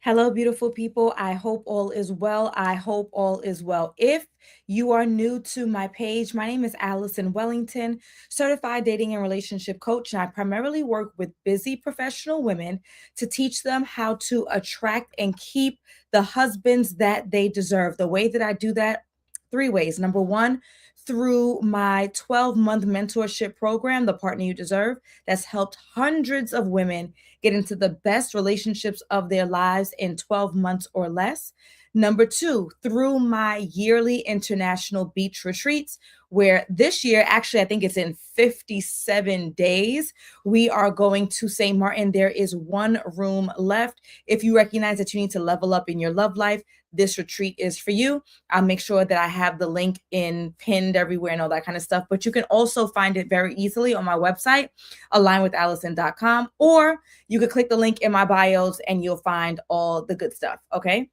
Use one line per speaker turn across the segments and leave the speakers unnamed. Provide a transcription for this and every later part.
Hello, beautiful people. I hope all is well. I hope all is well. If you are new to my page, my name is Alison Wellington, certified dating and relationship coach, and I primarily work with busy professional women to teach them how to attract and keep the husbands that they deserve. The way that I do that, three ways. Number one, through my 12-month mentorship program, The Partner You Deserve, that's helped hundreds of women get into the best relationships of their lives in 12 months or less. Number two, through my yearly international beach retreats, where this year, actually, I think it's in 57 days, we are going to St. Martin. There is one room left. If you recognize that you need to level up in your love life, this retreat is for you. I'll make sure that I have the link in pinned everywhere and all that kind of stuff. But you can also find it very easily on my website, alignwithallison.com, or you could click the link in my bios and you'll find all the good stuff. Okay.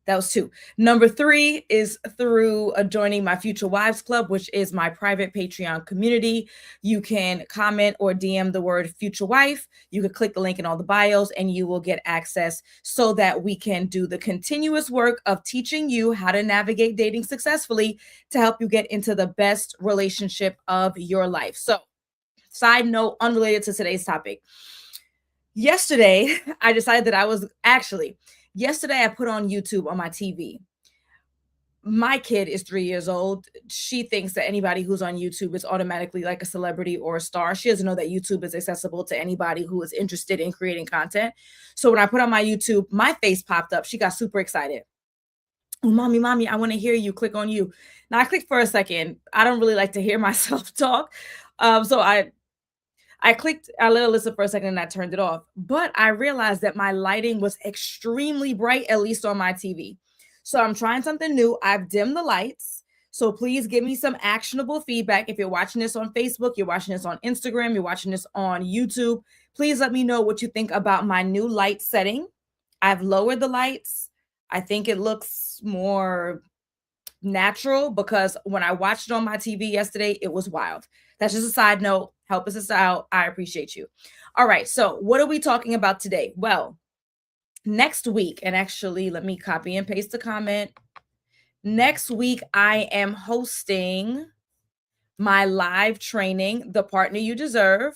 That was two. Number three is through joining my Future Wives Club, which is my private Patreon community. You can comment or DM the word future wife. You can click the link in all the bios and you will get access so that we can do the continuous work of teaching you how to navigate dating successfully to help you get into the best relationship of your life. So, side note, unrelated to today's topic. Yesterday, I decided that yesterday I put on YouTube on my TV. My kid is 3 years old. She thinks that anybody who's on YouTube is automatically like a celebrity or a star. She doesn't know that YouTube is accessible to anybody who is interested in creating content. So when I put on my YouTube, my face popped up. She got super excited. Oh, mommy, I want to hear you. Click on you. Now I clicked for a second. I don't really like to hear myself talk. So I let it listen for a second and I turned it off. But I realized that my lighting was extremely bright, at least on my TV. So I'm trying something new. I've dimmed the lights. So please give me some actionable feedback. If you're watching this on Facebook, you're watching this on Instagram, you're watching this on YouTube, please let me know what you think about my new light setting. I've lowered the lights. I think it looks more natural because when I watched it on my TV yesterday, it was wild. That's just a side note. Help us out. I appreciate you. All right. So what are we talking about today? Well, next week, and actually let me copy and paste the comment. Next week, I am hosting my live training, The Partner You Deserve,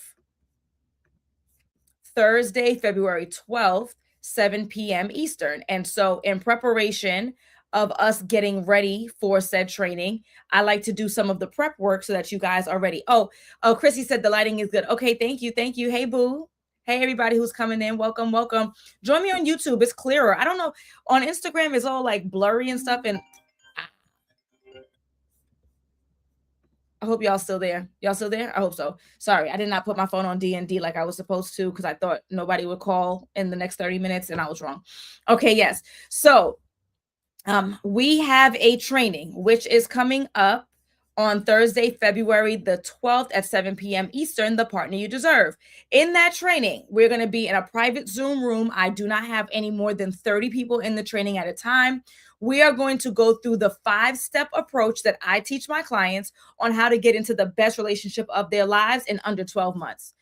Thursday, February 12th, 7 p.m. Eastern. And so in preparation of us getting ready for said training, I like to do some of the prep work so that you guys are ready. Oh, Chrissy said the lighting is good. Okay, thank you. Hey, boo. Hey, everybody who's coming in. Welcome. Join me on YouTube. It's clearer. I don't know. On Instagram, it's all like blurry and stuff. And I hope y'all still there. Y'all still there? I hope so. Sorry, I did not put my phone on D&D like I was supposed to because I thought nobody would call in the next 30 minutes and I was wrong. Okay, yes. So we have a training which is coming up on Thursday, February the 12th at 7 p.m. Eastern, The Partner You Deserve. In that training, we're going to be in a private Zoom room. I do not have any more than 30 people in the training at a time. We are going to go through the 5-step approach that I teach my clients on how to get into the best relationship of their lives in under 12 months.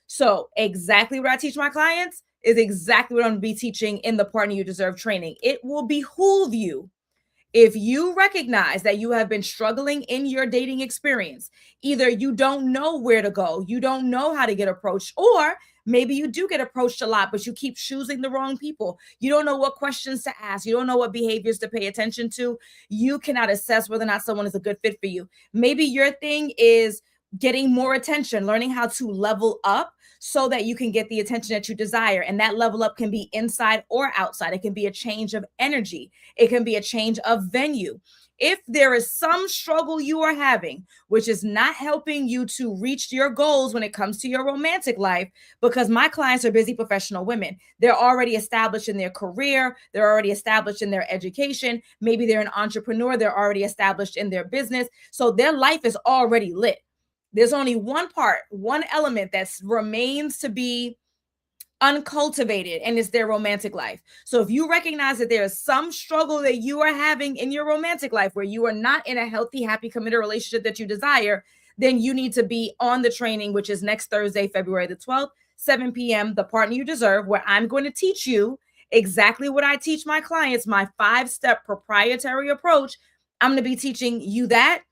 So exactly what I teach my clients is exactly what I'm going to be teaching in the Partner You Deserve training. It will behoove you if you recognize that you have been struggling in your dating experience. Either you don't know where to go, you don't know how to get approached, or maybe you do get approached a lot, but you keep choosing the wrong people. You don't know what questions to ask. You don't know what behaviors to pay attention to. You cannot assess whether or not someone is a good fit for you. Maybe your thing is getting more attention, learning how to level up so that you can get the attention that you desire. And that level up can be inside or outside. It can be a change of energy. It can be a change of venue. If there is some struggle you are having, which is not helping you to reach your goals when it comes to your romantic life, because my clients are busy professional women. They're already established in their career. They're already established in their education. Maybe they're an entrepreneur. They're already established in their business. So their life is already lit. There's only one element that remains to be uncultivated, and it's their romantic life. So if you recognize that there is some struggle that you are having in your romantic life where you are not in a healthy, happy, committed relationship that you desire, then you need to be on the training, which is next Thursday, February the 12th, 7 p.m., The Partner You Deserve, where I'm going to teach you exactly what I teach my clients, my 5-step proprietary approach. I'm going to be teaching you that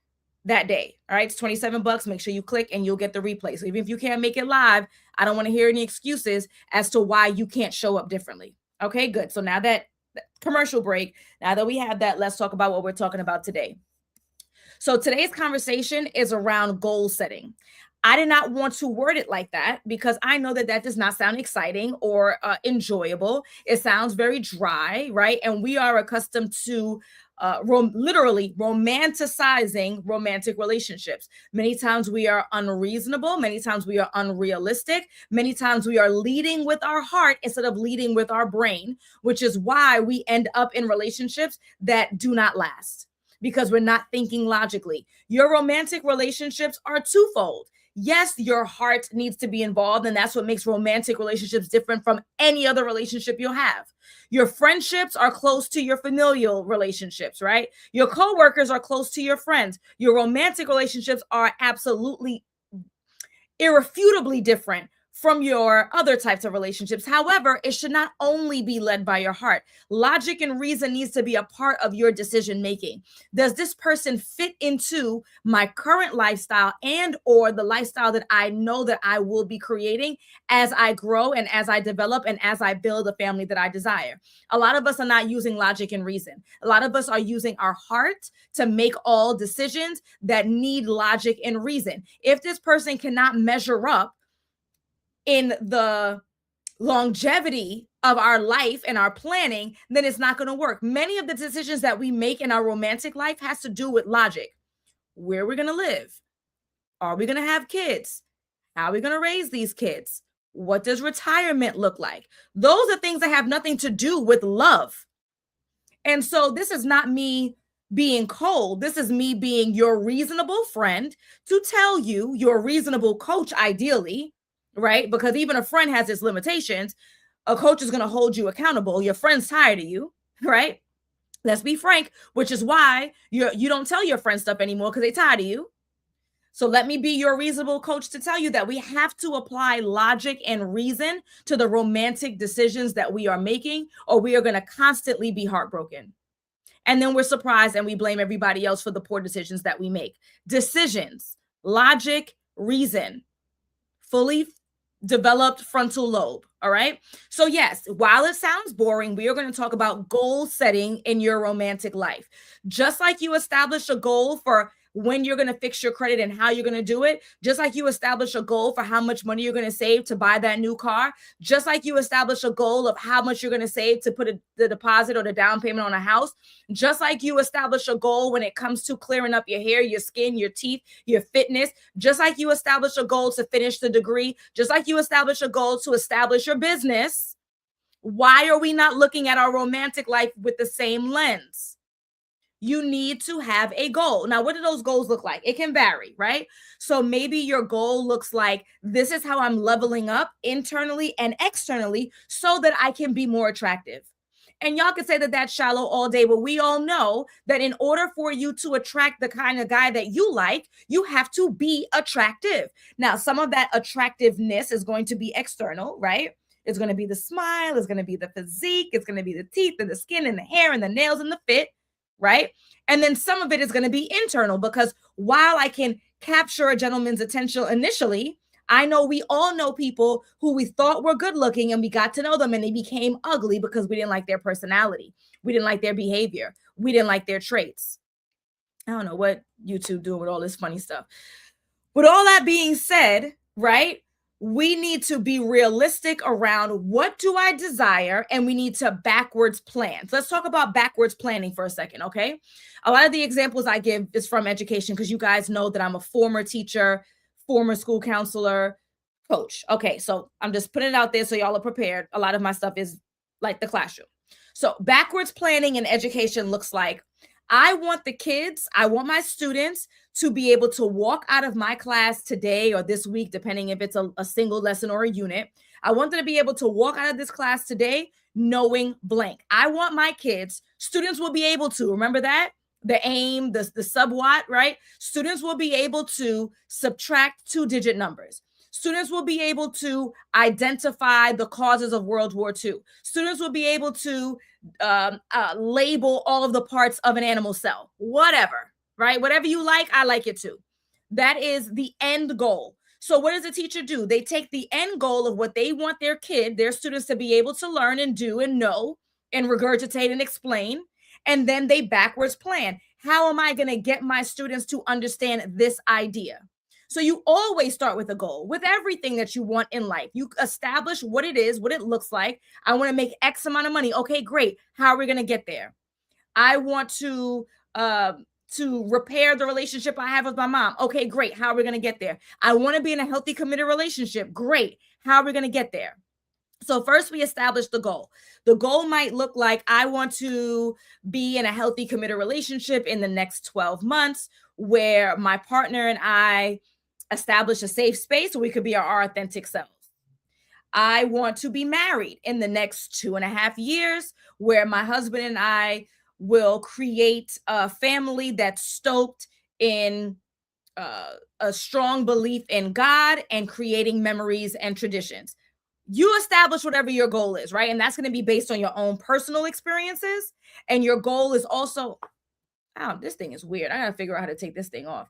day. All right. It's $27. Make sure you click and you'll get the replay. So even if you can't make it live, I don't want to hear any excuses as to why you can't show up differently. Okay, good. So now that commercial break, now that we have that, let's talk about what we're talking about today. So today's conversation is around goal setting. I did not want to word it like that because I know that that does not sound exciting or enjoyable. It sounds very dry, right? And we are accustomed to literally romanticizing romantic relationships. Many times we are unreasonable. Many times we are unrealistic. Many times we are leading with our heart instead of leading with our brain, which is why we end up in relationships that do not last because we're not thinking logically. Your romantic relationships are twofold. Yes, your heart needs to be involved, and that's what makes romantic relationships different from any other relationship you'll have. Your friendships are close to your familial relationships, right? Your coworkers are close to your friends. Your romantic relationships are absolutely irrefutably different from your other types of relationships. However, it should not only be led by your heart. Logic and reason needs to be a part of your decision making. Does this person fit into my current lifestyle and or the lifestyle that I know that I will be creating as I grow and as I develop and as I build a family that I desire? A lot of us are not using logic and reason. A lot of us are using our heart to make all decisions that need logic and reason. If this person cannot measure up in the longevity of our life and our planning, then it's not going to work. Many of the decisions that we make in our romantic life has to do with logic. Where are we going to live? Are we going to have kids? How are we going to raise these kids? What does retirement look like? Those are things that have nothing to do with love. And so this is not me being cold. This is me being your reasonable friend to tell you, your reasonable coach, ideally, right? Because even a friend has its limitations. A coach is going to hold you accountable. Your friend's tired of you, right? Let's be frank, which is why you don't tell your friends stuff anymore because they're tired of you. So let me be your reasonable coach to tell you that we have to apply logic and reason to the romantic decisions that we are making, or we are going to constantly be heartbroken. And then we're surprised and we blame everybody else for the poor decisions that we make. Decisions, logic, reason, fully developed frontal lobe. All right. So yes, while it sounds boring, we are going to talk about goal setting in your romantic life. Just like you establish a goal for when you're going to fix your credit and how you're going to do it, just like you establish a goal for how much money you're going to save to buy that new car, just like you establish a goal of how much you're going to save to put the deposit or the down payment on a house, just like you establish a goal when it comes to clearing up your hair, your skin, your teeth, your fitness, just like you establish a goal to finish the degree, just like you establish a goal to establish your business. Why are we not looking at our romantic life with the same lens? You need to have a goal. Now, what do those goals look like? It can vary, right? So maybe your goal looks like, this is how I'm leveling up internally and externally so that I can be more attractive. And y'all can say that that's shallow all day, but we all know that in order for you to attract the kind of guy that you like, you have to be attractive. Now, some of that attractiveness is going to be external, right? It's going to be the smile, it's going to be the physique, it's going to be the teeth and the skin and the hair and the nails and the fit, right? And then some of it is going to be internal, because while I can capture a gentleman's attention initially, I know we all know people who we thought were good looking and we got to know them and they became ugly because we didn't like their personality. We didn't like their behavior. We didn't like their traits. I don't know what YouTube doing with all this funny stuff. With all that being said, right? We need to be realistic around what do I desire, and we need to backwards plan. So let's talk about backwards planning for a second, okay? A lot of the examples I give is from education because you guys know that I'm a former teacher, former school counselor, coach. Okay, so I'm just putting it out there so y'all are prepared. A lot of my stuff is like the classroom. So backwards planning in education looks like, I want my students to be able to walk out of my class today or this week, depending if it's a single lesson or a unit. I want them to be able to walk out of this class today knowing blank. I want my students will be able to, remember that? The aim, the sub what, right? Students will be able to subtract 2-digit numbers. Students will be able to identify the causes of World War II. Students will be able to label all of the parts of an animal cell, whatever, right? Whatever you like, I like it too. That is the end goal. So, what does a teacher do? They take the end goal of what they want their kid, their students to be able to learn and do and know and regurgitate and explain. And then they backwards plan. How am I going to get my students to understand this idea? So you always start with a goal with everything that you want in life. You establish what it is, what it looks like. I want to make X amount of money. Okay, great. How are we going to get there? I want to repair the relationship I have with my mom. Okay, great. How are we going to get there? I want to be in a healthy, committed relationship. Great. How are we going to get there? So first we establish the goal. The goal might look like I want to be in a healthy, committed relationship in the next 12 months where my partner and I establish a safe space where we could be our authentic selves. I want to be married in the next 2.5 years where my husband and I will create a family that's stoked in a strong belief in God and creating memories and traditions. You establish whatever your goal is, right? And that's going to be based on your own personal experiences. And your goal is also, oh, this thing is weird. I got to figure out how to take this thing off.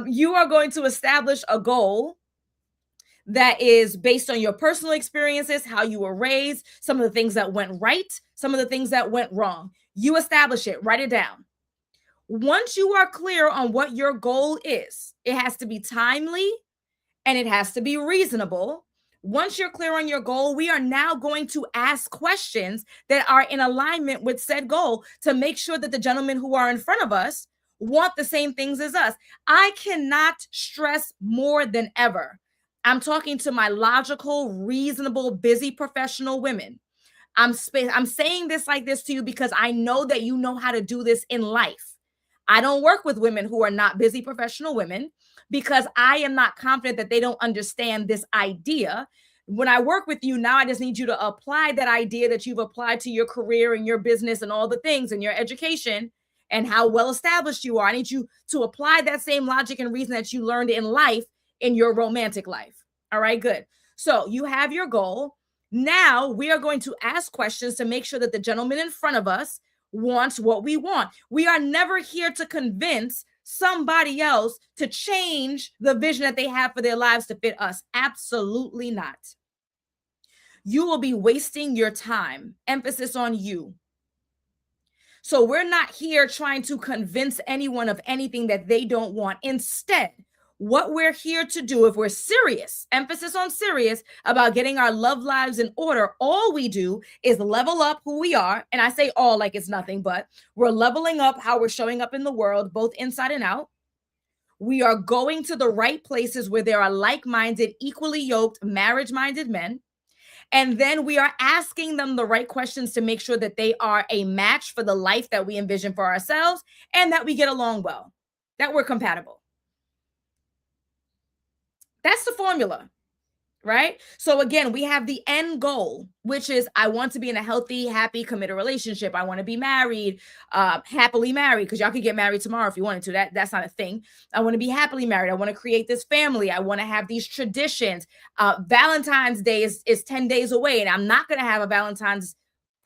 You are going to establish a goal that is based on your personal experiences, how you were raised, some of the things that went right, some of the things that went wrong. You establish it, write it down. Once you are clear on what your goal is, it has to be timely and it has to be reasonable. Once you're clear on your goal, we are now going to ask questions that are in alignment with said goal to make sure that the gentlemen who are in front of us want the same things as us. I cannot stress more than ever. I'm talking to my logical, reasonable, busy professional women. I'm saying this like this to you because I know that you know how to do this in life. I don't work with women who are not busy professional women because I am not confident that they don't understand this idea. When I work with you now, I just need you to apply that idea that you've applied to your career and your business and all the things and your education and how well established you are. I need you to apply that same logic and reason that you learned in life in your romantic life. All right, good. So you have your goal. Now we are going to ask questions to make sure that the gentleman in front of us wants what we want. We are never here to convince somebody else to change the vision that they have for their lives to fit us. Absolutely not. You will be wasting your time. Emphasis on you. So we're not here trying to convince anyone of anything that they don't want. Instead, what we're here to do, if we're serious, emphasis on serious about getting our love lives in order, all we do is level up who we are. And I say all like it's nothing, but we're leveling up how we're showing up in the world, both inside and out. We are going to the right places where there are like-minded, equally yoked, marriage-minded men. And then we are asking them the right questions to make sure that they are a match for the life that we envision for ourselves and that we get along well, that we're compatible. That's the formula, right? So again, we have the end goal, which is I want to be in a healthy, happy, committed relationship. I want to be married, happily married, because y'all could get married tomorrow if you wanted to. That's not a thing. I want to be happily married. I want to create this family. I want to have these traditions. Valentine's Day is 10 days away, and I'm not going to have a Valentine's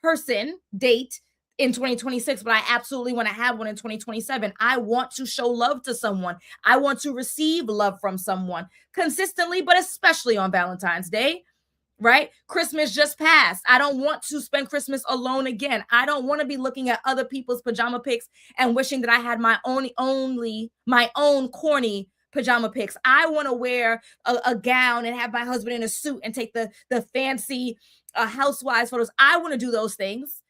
person date in 2026, but I absolutely want to have one in 2027. I want to show love to someone. I want to receive love from someone consistently, but especially on Valentine's Day, right? Christmas just passed. I don't want to spend Christmas alone again. I don't want to be looking at other people's pajama pics and wishing that I had my own corny pajama pics. I want to wear a gown and have my husband in a suit and take the fancy housewives photos. I want to do those things.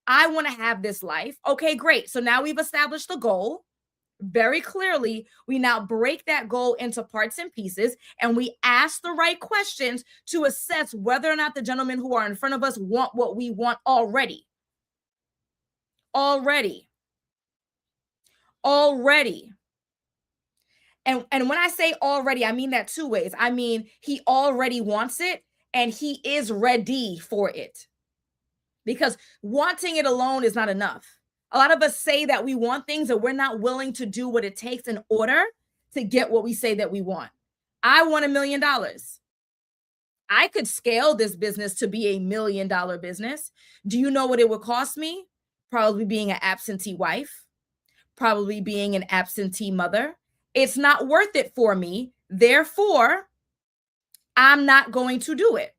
I want to have this life. Okay, great. So now we've established the goal very clearly. We now break that goal into parts and pieces, and we ask the right questions to assess whether or not the gentlemen who are in front of us want what we want already. Already. And when I say already, I mean that two ways. I mean, he already wants it and he is ready for it. Because wanting it alone is not enough. A lot of us say that we want things and we're not willing to do what it takes in order to get what we say that we want. I want $1 million. I could scale this business to be $1 million business. Do you know what it would cost me? Probably being an absentee wife, probably being an absentee mother. It's not worth it for me. Therefore, I'm not going to do it.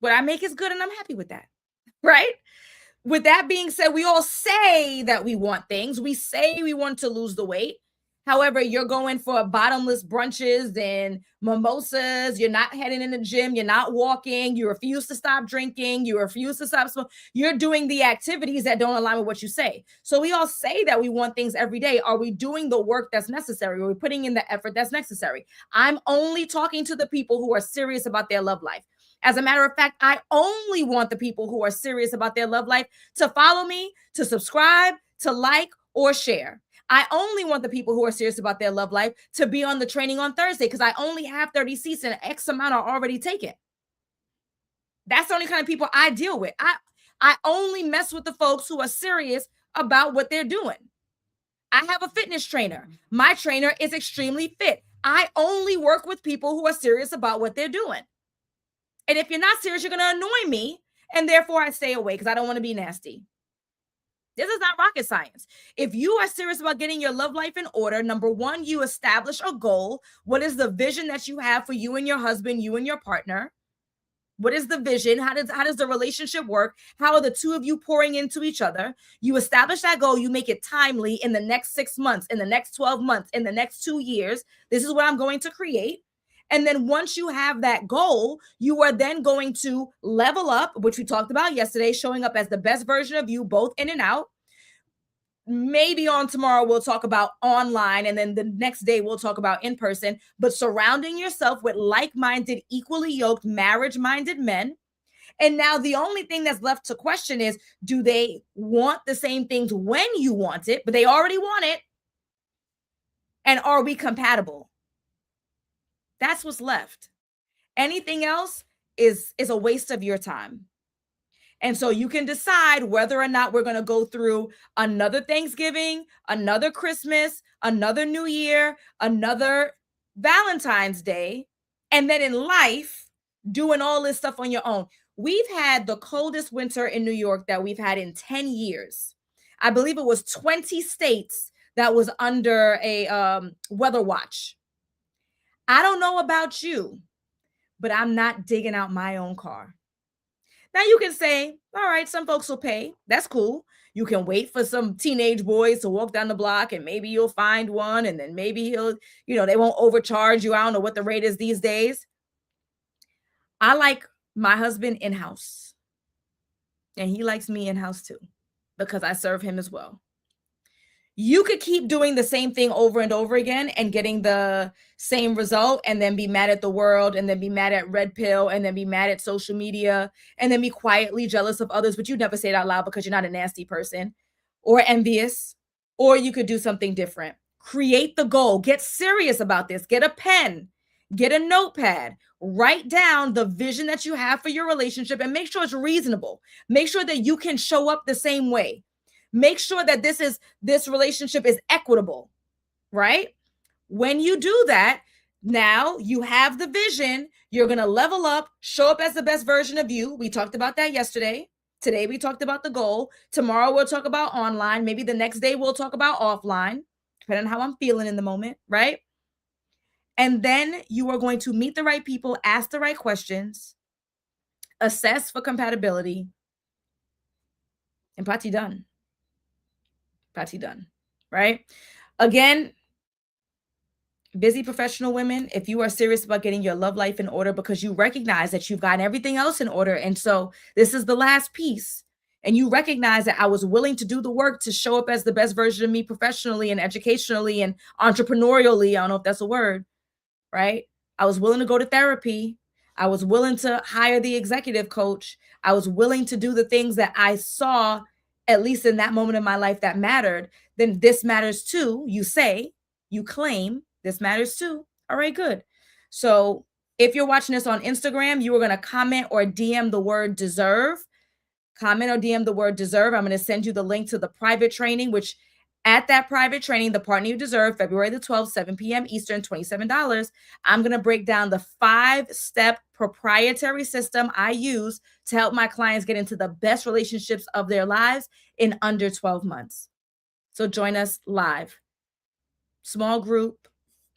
What I make is good and I'm happy with that. Right? With that being said, we all say that we want things. We say we want to lose the weight. However, you're going for bottomless brunches and mimosas. You're not heading in the gym. You're not walking. You refuse to stop drinking. You refuse to stop smoking. You're doing the activities that don't align with what you say. So we all say that we want things every day. Are we doing the work that's necessary? Are we putting in the effort that's necessary? I'm only talking to the people who are serious about their love life. As a matter of fact, I only want the people who are serious about their love life to follow me, to subscribe, to like, or share. I only want the people who are serious about their love life to be on the training on Thursday because I only have 30 seats and X amount are already taken. That's the only kind of people I deal with. I only mess with the folks who are serious about what they're doing. I have a fitness trainer. My trainer is extremely fit. I only work with people who are serious about what they're doing. And if you're not serious, you're going to annoy me. And therefore, I stay away because I don't want to be nasty. This is not rocket science. If you are serious about getting your love life in order, number one, you establish a goal. What is the vision that you have for you and your husband, you and your partner? What is the vision? How does the relationship work? How are the two of you pouring into each other? You establish that goal. You make it timely in the next 6 months, in the next 12 months, in the next 2 years. This is what I'm going to create. And then once you have that goal, you are then going to level up, which we talked about yesterday, showing up as the best version of you, both in and out. Maybe on tomorrow, we'll talk about online. And then the next day, we'll talk about in person. But surrounding yourself with like-minded, equally yoked, marriage-minded men. And now the only thing that's left to question is, do they want the same things when you want it, but they already want it? And are we compatible? That's what's left. Anything else is a waste of your time. And so you can decide whether or not we're going to go through another Thanksgiving, another Christmas, another New Year, another Valentine's Day, and then in life, doing all this stuff on your own. We've had the coldest winter in New York that we've had in 10 years. I believe it was 20 states that was under a weather watch. I don't know about you, but I'm not digging out my own car. Now you can say, all right, some folks will pay. That's cool. You can wait for some teenage boys to walk down the block and maybe you'll find one and then maybe they won't overcharge you. I don't know what the rate is these days. I like my husband in-house and he likes me in-house too because I serve him as well. You could keep doing the same thing over and over again and getting the same result and then be mad at the world and then be mad at Red Pill and then be mad at social media and then be quietly jealous of others, but you never say it out loud because you're not a nasty person or envious. Or you could do something different. Create the goal. Get serious about this. Get a pen. Get a notepad. Write down the vision that you have for your relationship and make sure it's reasonable. Make sure that you can show up the same way. Make sure that this relationship is equitable, right? When you do that, now you have the vision. You're going to level up, show up as the best version of you. We talked about that yesterday. Today, we talked about the goal. Tomorrow, we'll talk about online. Maybe the next day, we'll talk about offline, depending on how I'm feeling in the moment, right? And then you are going to meet the right people, ask the right questions, assess for compatibility, and party done. Party done, right? Again, busy professional women, if you are serious about getting your love life in order because you recognize that you've gotten everything else in order, and so this is the last piece, and you recognize that I was willing to do the work to show up as the best version of me professionally and educationally and entrepreneurially, I don't know if that's a word, right? I was willing to go to therapy. I was willing to hire the executive coach. I was willing to do the things that I saw, at least in that moment in my life, that mattered. Then this matters too. You say, you claim this matters too. All right, good. So if you're watching this on Instagram, you are going to comment or DM the word deserve. Comment or DM the word deserve. I'm going to send you the link to the private training, which At that private training, The Partner You Deserve, February the 12th, 7 p.m. Eastern, $27, I'm going to break down the 5-step proprietary system I use to help my clients get into the best relationships of their lives in under 12 months. So join us live. Small group,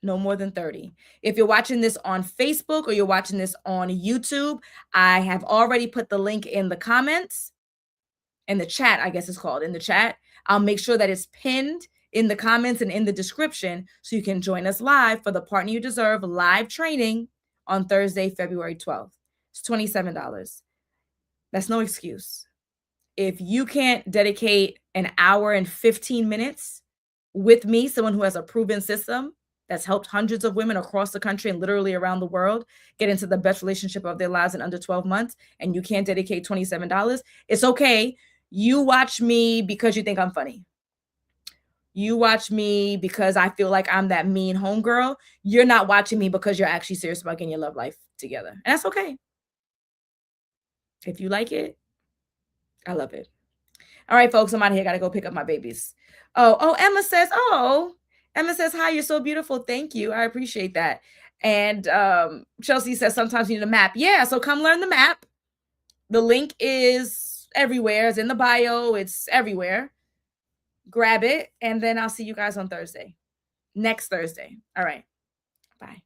no more than 30. If you're watching this on Facebook or you're watching this on YouTube, I have already put the link in the comments, in the chat, I guess it's called, in the chat. I'll make sure that it's pinned in the comments and in the description so you can join us live for the Partner You Deserve live training on Thursday, February 12th. It's $27. That's no excuse. If you can't dedicate an hour and 15 minutes with me, someone who has a proven system that's helped hundreds of women across the country and literally around the world get into the best relationship of their lives in under 12 months, and you can't dedicate $27, it's okay. You watch me because you think I'm funny. You watch me because I feel like I'm that mean homegirl. You're not watching me because you're actually serious about getting your love life together. And that's okay. If you like it, I love it. All right, folks, I'm out of here. Got to go pick up my babies. Emma says, hi, you're so beautiful. Thank you. I appreciate that. And Chelsea says, sometimes you need a map. Yeah, so come learn the map. The link is everywhere. It's in the bio. It's everywhere. Grab it. And then I'll see you guys on Thursday. Next Thursday. All right. Bye.